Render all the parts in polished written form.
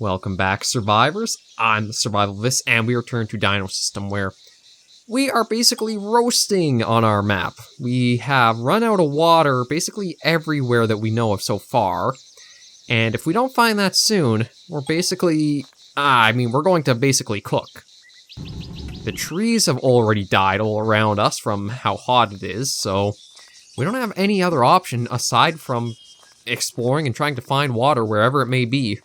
Welcome back, survivors. I'm SurvivalVis, and we return to Dinosystem, where we are basically roasting on our map. We have run out of water basically everywhere that we know of so far, and if we don't find that soon, we're basically... we're going to basically cook. The trees have already died all around us from how hot it is, so we don't have any other option aside from exploring and trying to find water wherever it may be.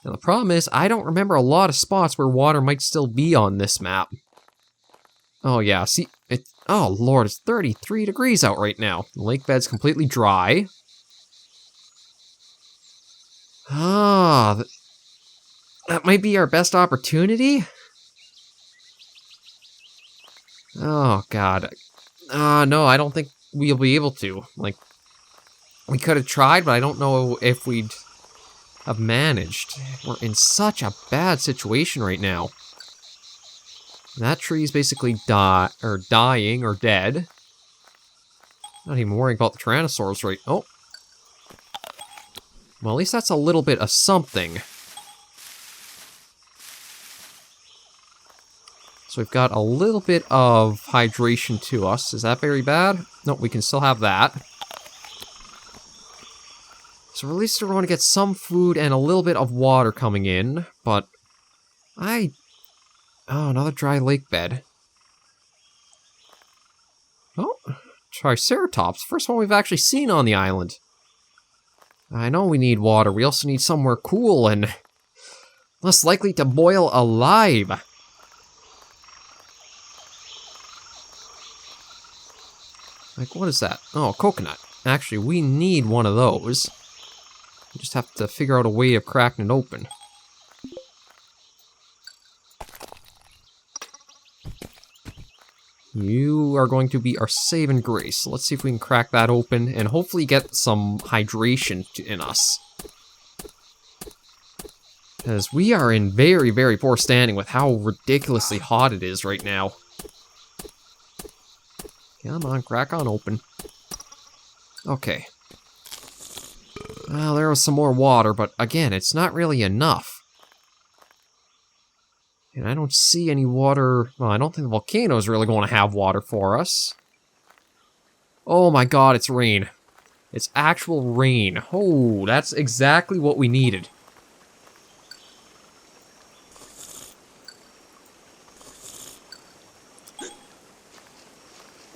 Now the problem is, I don't remember a lot of spots where water might still be on this map. Oh yeah, see, oh lord, it's 33 degrees out right now. The lake bed's completely dry. That might be our best opportunity? Oh god. No, I don't think we'll be able to. Like, we could have tried, but I don't know if we'd have managed. We're in such a bad situation right now. That tree's basically dying or dead. Not even worrying about the Tyrannosaurus right... Oh. Well, at least that's a little bit of something. So we've got a little bit of hydration to us. Is that very bad? No, we can still have that. So at least we're going to get some food and a little bit of water coming in, but oh, another dry lake bed. Oh, Triceratops. First one we've actually seen on the island. I know we need water. We also need somewhere cool and less likely to boil alive. Like, what is that? Oh, coconut. Actually, we need one of those. We just have to figure out a way of cracking it open. You are going to be our saving grace. So let's see if we can crack that open and hopefully get some hydration in us. Because we are in very, very poor standing with how ridiculously hot it is right now. Come on, crack on open. Okay. Well, there was some more water, but again, it's not really enough. And I don't see any water... Well, I don't think the volcano is really going to have water for us. Oh my god, it's rain. It's actual rain. Oh, that's exactly what we needed.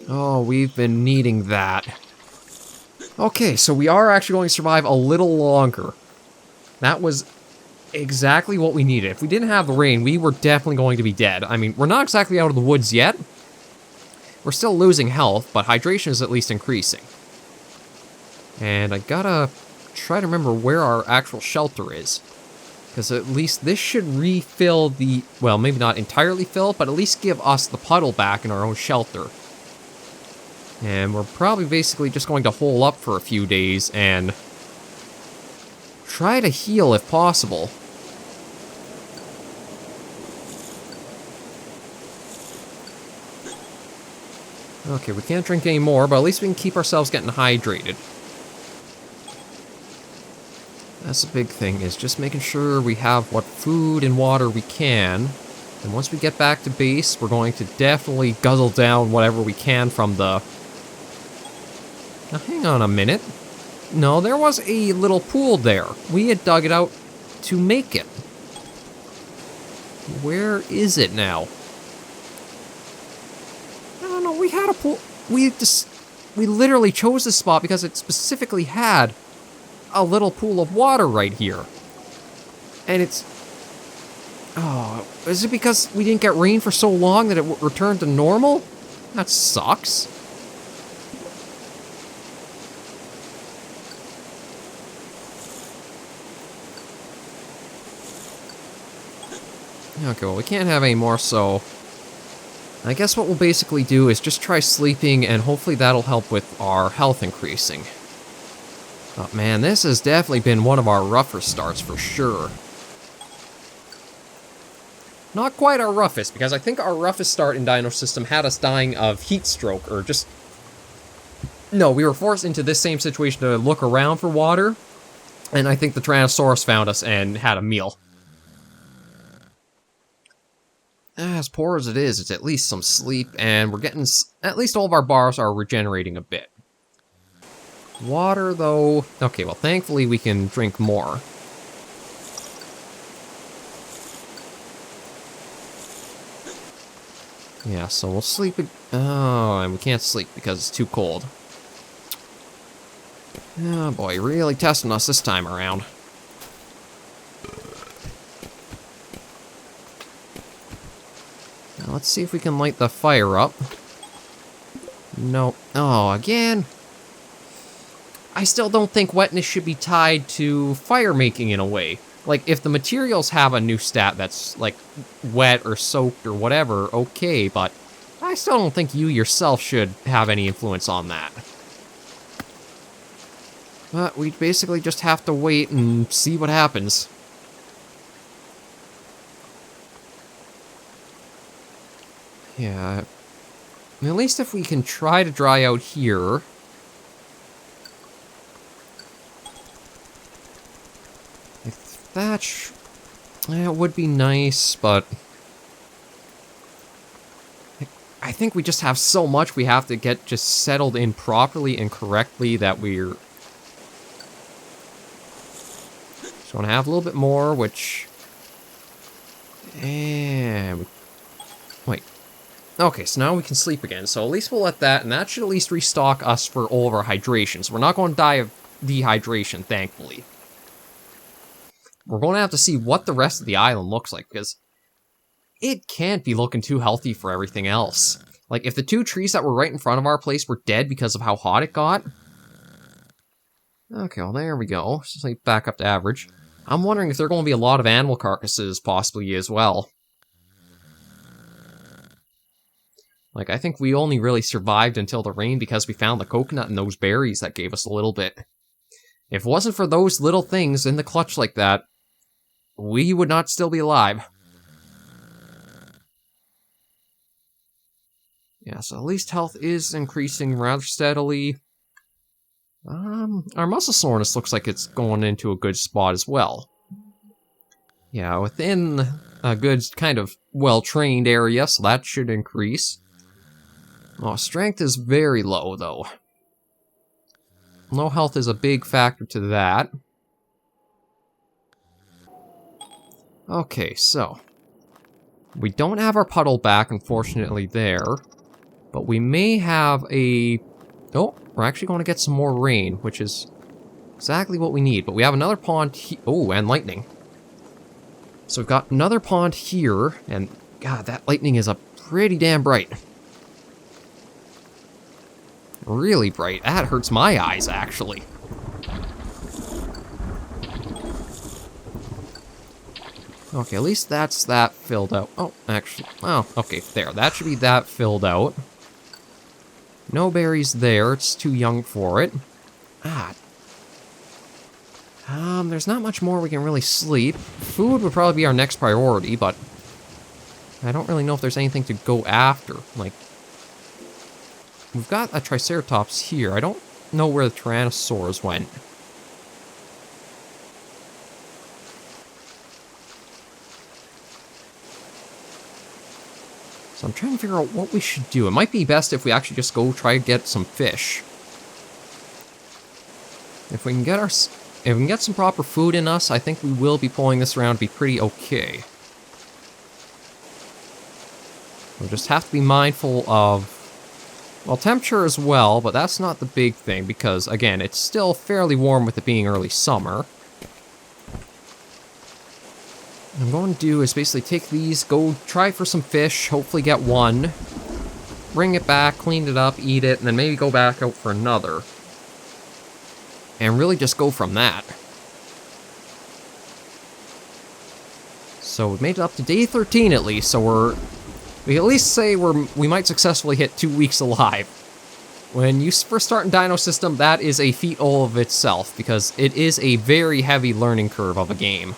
Oh, we've been needing that. Okay, so we are actually going to survive a little longer. That was exactly what we needed. If we didn't have the rain, we were definitely going to be dead. I mean, we're not exactly out of the woods yet. We're still losing health, but hydration is at least increasing. And I gotta try to remember where our actual shelter is. Because at least this should refill the... Well, maybe not entirely fill, but at least give us the puddle back in our own shelter. And we're probably basically just going to hole up for a few days and try to heal if possible. Okay, we can't drink any more, but at least we can keep ourselves getting hydrated. That's the big thing, is just making sure we have what food and water we can. And once we get back to base, we're going to definitely guzzle down whatever we can from the... Now, hang on a minute. No, there was a little pool there. We had dug it out to make it. Where is it now? I don't know, we had a pool. We literally chose this spot because it specifically had a little pool of water right here. And it's... Oh, is it because we didn't get rain for so long that it returned to normal? That sucks. Okay, well, we can't have any more, so... I guess what we'll basically do is just try sleeping, and hopefully that'll help with our health increasing. But man, this has definitely been one of our rougher starts, for sure. Not quite our roughest, because I think our roughest start in Dinosystem had us dying of heat stroke, or just... No, we were forced into this same situation to look around for water, and I think the Tyrannosaurus found us and had a meal. as poor as it is, it's at least some sleep, and we're getting... At least all of our bars are regenerating a bit. Water, though... Okay, well, thankfully we can drink more. Yeah, so we'll sleep... Oh, and we can't sleep because it's too cold. Oh boy, really testing us this time around. Now let's see if we can light the fire up. No. Oh, again? I still don't think wetness should be tied to fire making in a way. Like, if the materials have a new stat that's, like, wet or soaked or whatever, okay, but I still don't think you yourself should have any influence on that. But we basically just have to wait and see what happens. Yeah. At least if we can try to dry out here... Thatch, it would be nice, but I think we just have so much we have to get just settled in properly and correctly that we're just want to have a little bit more, which, and wait, okay, so now we can sleep again, so at least we'll let that, and that should at least restock us for all of our hydration, so we're not going to die of dehydration, thankfully. We're going to have to see what the rest of the island looks like, because it can't be looking too healthy for everything else. Like, if the two trees that were right in front of our place were dead because of how hot it got... Okay, well, there we go. Sleep back up to average. I'm wondering if there are going to be a lot of animal carcasses, possibly, as well. Like, I think we only really survived until the rain because we found the coconut and those berries that gave us a little bit. If it wasn't for those little things in the clutch like that, we would not still be alive. Yeah, so at least health is increasing rather steadily. Our muscle soreness looks like it's going into a good spot as well. Yeah, within a good kind of well-trained area, so that should increase. Oh, strength is very low, though. Low health is a big factor to that. Okay, so we don't have our puddle back, unfortunately, there. But we may have a... Oh, we're actually going to get some more rain, which is exactly what we need. But we have another pond oh, and lightning. So we've got another pond here, and God, that lightning is a pretty damn bright. Really bright. That hurts my eyes, actually. Okay, at least that's that filled out. Oh, actually, oh, okay, there. That should be that filled out. No berries there. It's too young for it. There's not much more we can really sleep. Food would probably be our next priority, but I don't really know if there's anything to go after. Like, we've got a Triceratops here. I don't know where the Tyrannosaurs went. So I'm trying to figure out what we should do. It might be best if we actually just go try to get some fish. If we can get some proper food in us, I think we will be pulling this around to be pretty okay. We'll just have to be mindful of, well, temperature as well, but that's not the big thing because, again, it's still fairly warm with it being early summer. What I'm going to do is basically take these, go try for some fish, hopefully get one, bring it back, clean it up, eat it, and then maybe go back out for another. And really just go from that. So we've made it up to day 13 at least, so we can at least say we might successfully hit 2 weeks alive. When you first start in Dinosystem, that is a feat all of itself, because it is a very heavy learning curve of a game.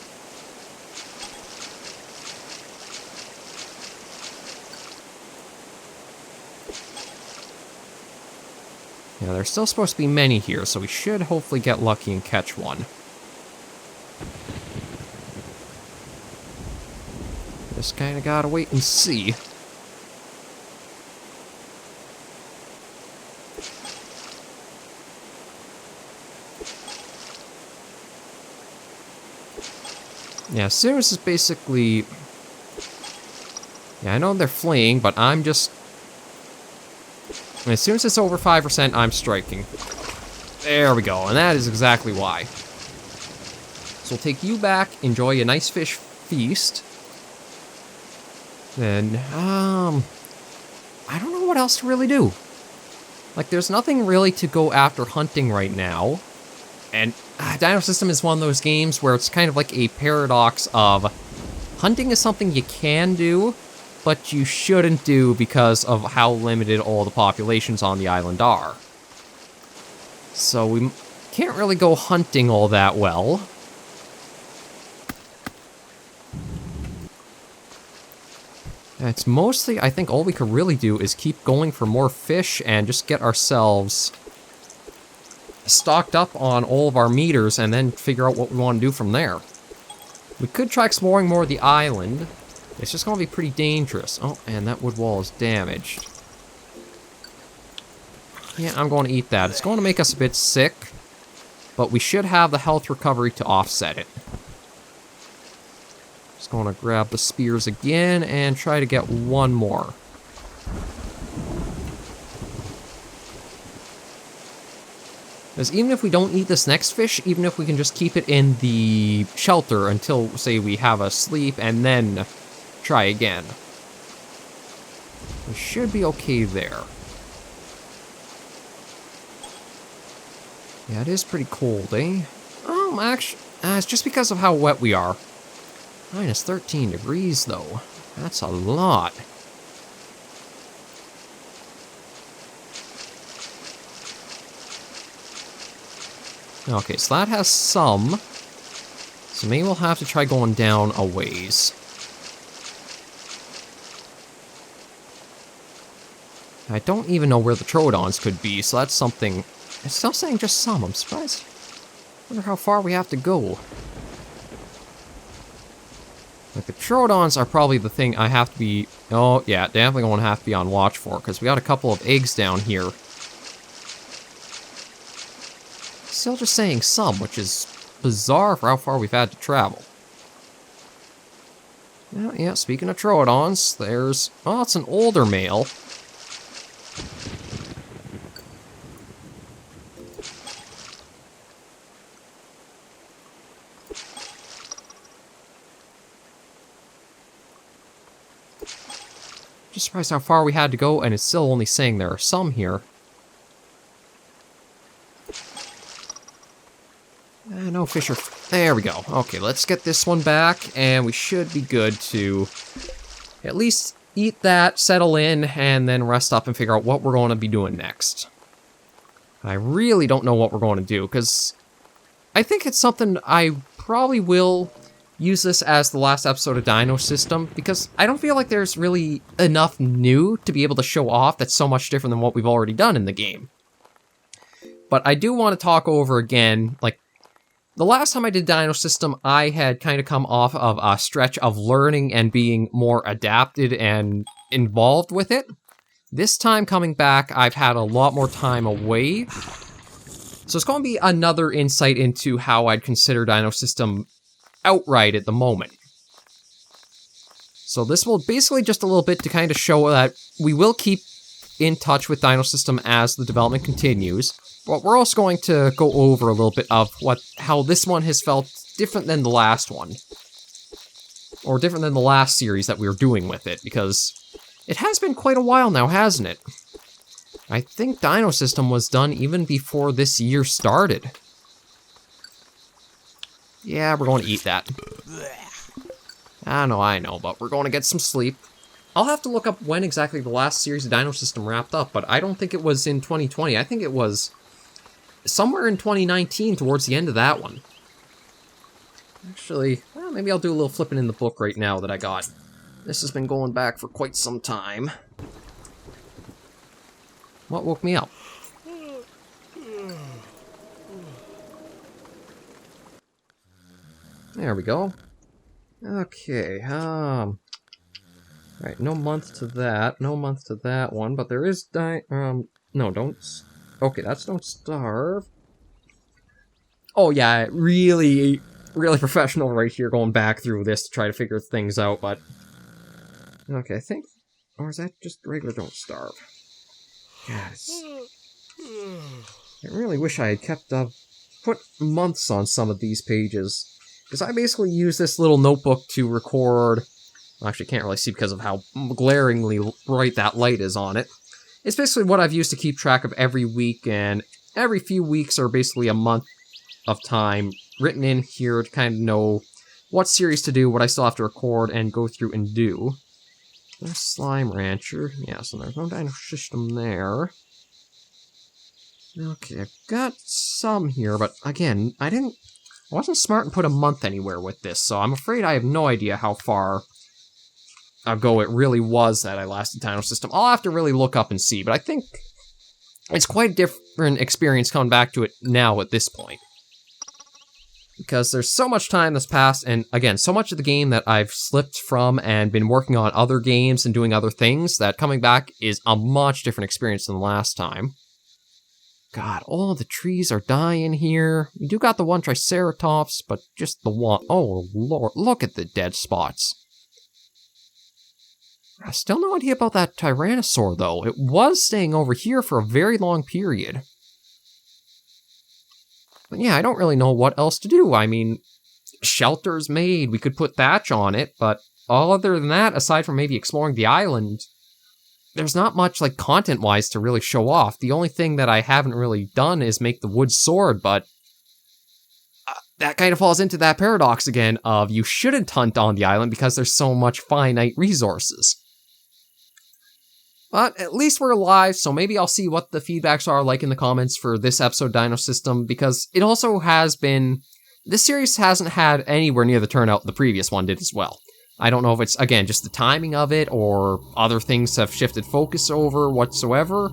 Yeah, there's still supposed to be many here, so we should hopefully get lucky and catch one. Just kind of gotta wait and see. Yeah, as soon as it's basically... Yeah, I know they're fleeing, but I'm just... As soon as it's over 5%, I'm striking. There we go, and that is exactly why. So we'll take you back, enjoy a nice fish feast. Then, I don't know what else to really do. Like, there's nothing really to go after hunting right now. And Dinosystem is one of those games where it's kind of like a paradox of hunting is something you can do, but you shouldn't do because of how limited all the populations on the island are. So we can't really go hunting all that well. It's mostly, I think all we could really do is keep going for more fish and just get ourselves stocked up on all of our meters and then figure out what we want to do from there. We could try exploring more of the island. It's just going to be pretty dangerous. Oh, and that wood wall is damaged. Yeah, I'm going to eat that. It's going to make us a bit sick, but we should have the health recovery to offset it. Just going to grab the spears again and try to get one more. Because even if we don't eat this next fish, even if we can just keep it in the shelter until, say, we have a sleep and then try again, we should be okay there. Yeah, it is pretty cold, eh? Oh, actually, it's just because of how wet we are. Minus 13 degrees, though. That's a lot. Okay, so that has some. So maybe we'll have to try going down a ways. I don't even know where the Troodons could be, so that's something... It's still saying just some, I'm surprised. Wonder how far we have to go. Like, the Troodons are probably the thing I have to be... Oh, yeah, definitely going to have to be on watch for, because we got a couple of eggs down here. Still just saying some, which is bizarre for how far we've had to travel. Yeah, speaking of Troodons, there's... Oh, it's an older male. Just surprised how far we had to go, and it's still only saying there are some here. No fish are... There we go. Okay, let's get this one back, and we should be good to at least eat that, settle in, and then rest up and figure out what we're going to be doing next. I really don't know what we're going to do, because I think it's something I probably will use this as the last episode of Dinosystem, because I don't feel like there's really enough new to be able to show off that's so much different than what we've already done in the game. But I do want to talk over again, like, the last time I did Dinosystem, I had kind of come off of a stretch of learning and being more adapted and involved with it. This time coming back, I've had a lot more time away. So it's going to be another insight into how I'd consider Dinosystem outright at the moment. So this will basically just a little bit to kind of show that we will keep in touch with Dinosystem as the development continues. But we're also going to go over a little bit of how this one has felt different than the last one. Or different than the last series that we were doing with it, because it has been quite a while now, hasn't it? I think Dinosystem was done even before this year started. Yeah, we're going to eat that. I know, but we're going to get some sleep. I'll have to look up when exactly the last series of Dinosystem wrapped up, but I don't think it was in 2020. I think it was somewhere in 2019 towards the end of that one. Actually, well, maybe I'll do a little flipping in the book right now that I got. This has been going back for quite some time. What woke me up? There we go. Okay, Alright, no month to that. No month to that one, but there is no, don't... Okay, that's Don't Starve. Oh yeah, really professional right here going back through this to try to figure things out, but... Okay, I think... Or is that just regular Don't Starve? Yes. I really wish I had kept put months on some of these pages. Because I basically use this little notebook to record... Well, actually, can't really see because of how glaringly bright that light is on it. It's basically what I've used to keep track of every week, and every few weeks are basically a month of time written in here to kind of know what series to do, what I still have to record, and go through and do. There's Slime Rancher. Yeah, so there's no Dinosystem there. Okay, I've got some here, but again, I wasn't smart and put a month anywhere with this, so I'm afraid I have no idea how far ago it really was that I lasted Dinosystem. I'll have to really look up and see, but I think it's quite a different experience coming back to it now at this point. Because there's so much time that's passed, and again, so much of the game that I've slipped from and been working on other games and doing other things, that coming back is a much different experience than the last time. God, all the trees are dying here. We do got the one Triceratops, but just the one. Oh lord, look at the dead spots. I still no idea about that Tyrannosaur, though. It was staying over here for a very long period. But yeah, I don't really know what else to do. I mean, shelter's made, we could put thatch on it, but all other than that, aside from maybe exploring the island, there's not much, like, content-wise to really show off. The only thing that I haven't really done is make the wood sword, but that kind of falls into that paradox again of you shouldn't hunt on the island because there's so much finite resources. But at least we're alive, so maybe I'll see what the feedbacks are like in the comments for this episode Dinosystem, because it also has been... This series hasn't had anywhere near the turnout the previous one did as well. I don't know if it's, again, just the timing of it, or other things have shifted focus over whatsoever,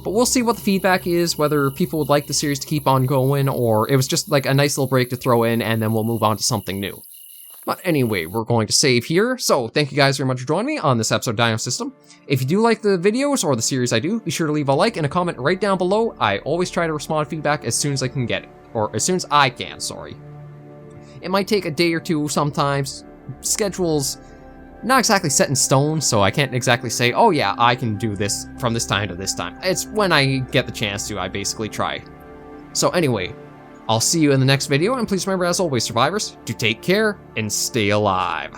but we'll see what the feedback is, whether people would like the series to keep on going, or it was just like a nice little break to throw in, and then we'll move on to something new. But anyway, we're going to save here, so thank you guys very much for joining me on this episode of Dinosystem. If you do like the videos or the series I do, be sure to leave a like and a comment right down below. I always try to respond to feedback as soon as I can get it. Or as soon as I can, sorry. It might take a day or two sometimes. Schedule's not exactly set in stone, so I can't exactly say, oh yeah, I can do this from this time to this time. It's when I get the chance to, I basically try. So anyway, I'll see you in the next video, and please remember, as always, survivors, to take care and stay alive.